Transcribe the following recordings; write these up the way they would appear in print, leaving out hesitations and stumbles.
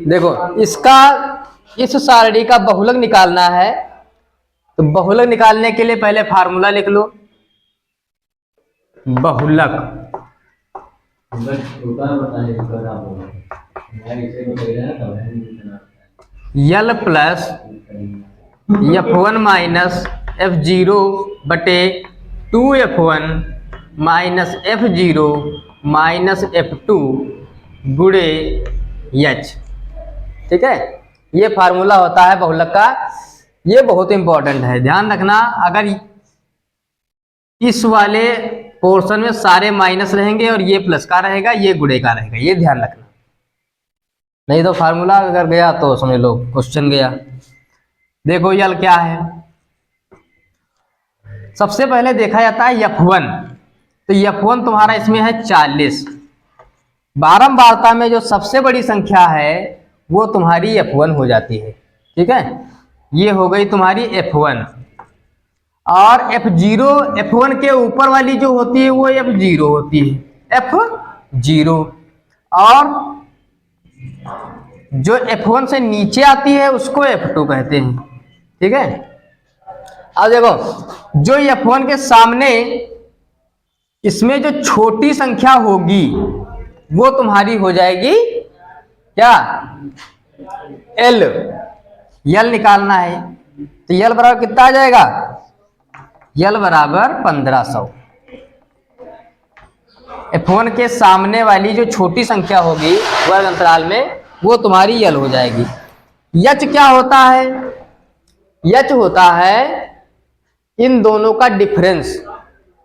देखो इसका इस सारणी का बहुलक निकालना है, तो बहुलक निकालने के लिए पहले फार्मूला लिख लो। बहुलक यल प्लस F1 माइनस F0 बटे 2F1 minus F0 minus F2 गुणे H। ठीक है, ये फार्मूला होता है बहुलक का। ये बहुत इंपॉर्टेंट है, ध्यान रखना। अगर इस वाले पोर्शन में सारे माइनस रहेंगे और ये प्लस का रहेगा, ये गुणे का रहेगा, ये ध्यान रखना। नहीं तो फार्मूला अगर गया तो समझ लो क्वेश्चन गया। देखो यल क्या है, सबसे पहले देखा जाता है F1। तो F1 तुम्हारा इसमें है 40। बारंबारता में जो सबसे बड़ी संख्या है वो तुम्हारी F1 हो जाती है। ठीक है, ये हो गई तुम्हारी F1। और F0, F1 के ऊपर वाली जो होती है वो F0 होती है, F0। और जो F1 से नीचे आती है उसको F2 कहते हैं। ठीक है, अब देखो जो F1 के सामने इसमें जो छोटी संख्या होगी वो तुम्हारी हो जाएगी क्या, L। यल निकालना है, तो यल बराबर कितना आ जाएगा, यल बराबर 1500। F1 के सामने वाली जो छोटी संख्या होगी वर्ग अंतराल में वो तुम्हारी यल हो जाएगी। यच क्या होता है, यच होता है इन दोनों का डिफरेंस।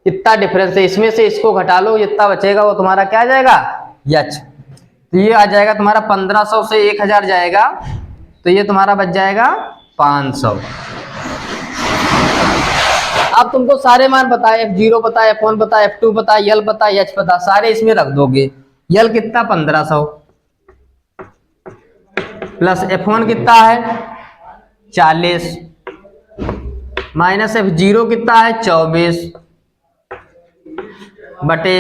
कितना डिफरेंस है, इसमें से इसको घटा लो, जितना बचेगा वो तुम्हारा क्या आ जाएगा, यच। तो ये आ जाएगा तुम्हारा 1500 से 1000 जाएगा, तो ये तुम्हारा बच जाएगा 500। अब तुमको सारे मान पता है, F0 पता है, F1 पता है, F2 पता है, यल पता है, H पता, सारे इसमें रख दोगे। यल कितना 1500 प्लस F1 कितना है 40 माइनस F0 कितना है 24 बटे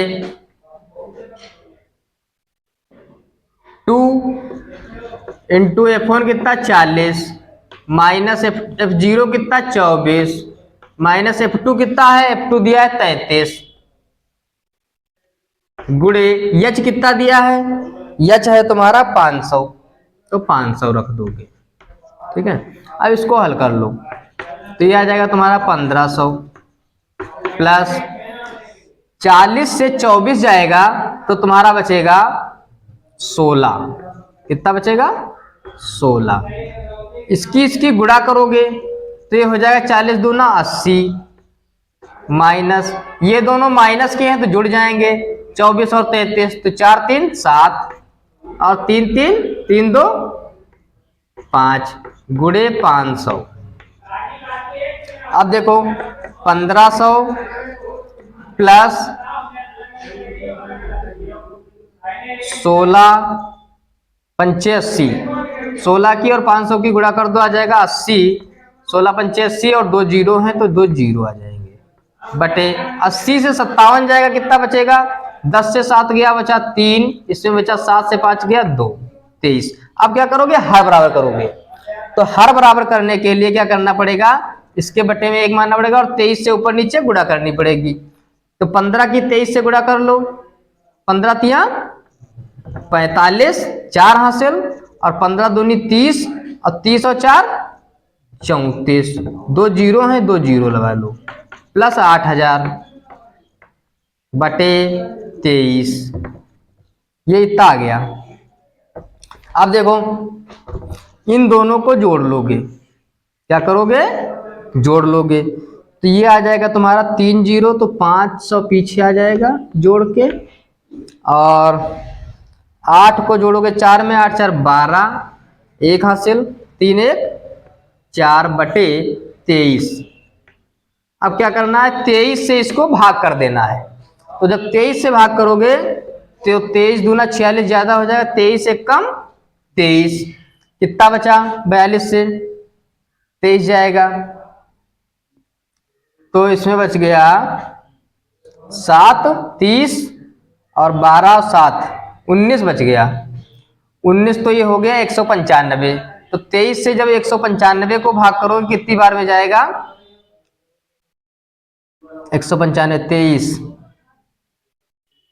2 इंटू F1 कितना 40 माइनस F0 कितना 24 माइनस F2 कितना है, F2 दिया है 33 गुणे H कितना दिया है, H है तुम्हारा 500, तो 500 रख दोगे। ठीक है, अब इसको हल कर लो, तो ये आ जाएगा तुम्हारा 1500 प्लस 40 से 24 जाएगा तो तुम्हारा बचेगा 16। कितना बचेगा 16। इसकी गुणा करोगे तो ये हो जाएगा 40 दूना 80 माइनस ये दोनों माइनस के हैं तो जुड़ जाएंगे 24 और 33, तो 4 3 7 और 3 3 3 2 5 गुणे 500। अब देखो 1500 प्लस 16 पंचे 80, 16 की और 500 की गुणा कर दो आ जाएगा 80, 16 पंचे 80 और 2 जीरो हैं तो 2 जीरो आ जाएंगे बटे 80 से 57 जाएगा, कितना बचेगा 10 से 7 गया बचा 3, इसमें बचा 7 से 5 गया 2, 23। अब क्या करोगे, हर बराबर करोगे। तो हर बराबर करने के लिए क्या करना पड़ेगा, इसके बटे में 1 मानना पड़ेगा और 23 से ऊपर नीचे गुणा करनी पड़ेगी। तो 15 की 23 से गुणा कर लो, 15 तिया 45 4 हासिल और 15 दूनी 30 और 30 और 4 34, 2 जीरो हैं 2 जीरो लगा लो प्लस 8000 बटे 23, ये इतना आ गया। अब देखो इन दोनों को जोड़ लोगे, क्या करोगे, जोड़ लोगे, तो ये आ जाएगा तुम्हारा 3 जीरो तो 500 पीछे आ जाएगा जोड़ के, और 8 को जोड़ोगे 4 में 8 4 12, 1 हासिल 3 1 4 बटे 23। अब क्या करना है, 23 से इसको भाग कर देना है। तो जब 23 से भाग करोगे तो 23 दूना 46 ज्यादा हो जाएगा, 23 से कम 23, कितना बचा 42 से 23 जाएगा, तो इसमें बच गया 7 30 और 12 7 19 बच गया। 19 तो ये हो गया 195। तो 23 से जब 195 को भाग करोगे कितनी बार में जाएगा? 195 23,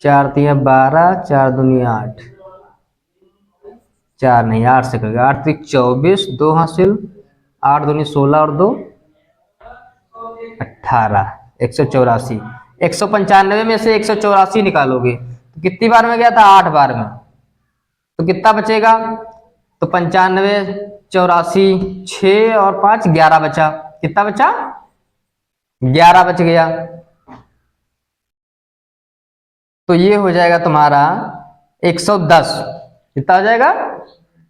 4 3 12, 4 दूनी 8, 4 नहीं 8 से करेगा, 8 3 24, 2 हासिल, 8 दूनी 16 और 2 18, 184। 195 में से 184 निकालोगे तो कितनी बार में गया था? 8 बार में। तो कितना बचेगा? तो 95 84 6 और 5 11 बचा। कितना बचा? 11 बच गया। तो ये हो जाएगा तुम्हारा 110। कितना हो जाएगा?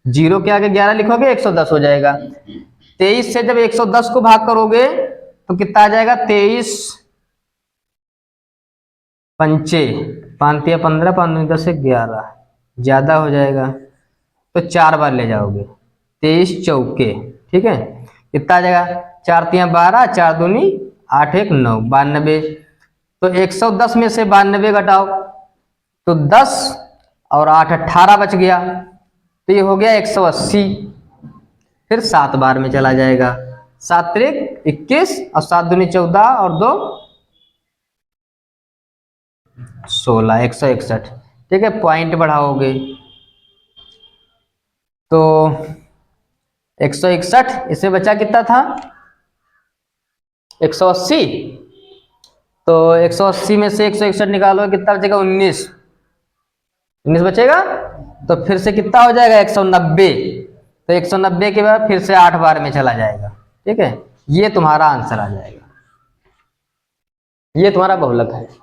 0 के आगे 11 लिखोगे 110 हो जाएगा। 23 से जब 110 को भाग करोगे तो कितना आ जाएगा? 23 पंचे 5 या 15, 5 10 11, ज्यादा हो जाएगा तो 4 बार ले जाओगे। 23 चौके, ठीक है। कितना आ जाएगा? 4 3 12, 4 दूनी 8 1 9, 92। तो 110 में से 92 घटाओ तो 10 और 8 18 बच गया। तो ये हो गया 180। फिर 7 बार में चला जाएगा। 7 त्रिक 21 और 7 दूनी 14 और 2 16, 161। ठीक है, पॉइंट बढ़ाओगे तो 161, इससे बचा कितना था? 180। तो 180 में से 161 निकालो कितना बचेगा? 19। 19 बचेगा। तो फिर से कितना हो जाएगा? 190। तो 190 के बाद फिर से 8 बार में चला जाएगा। ठीक है, ये तुम्हारा आंसर आ जाएगा। ये तुम्हारा बहुलक है।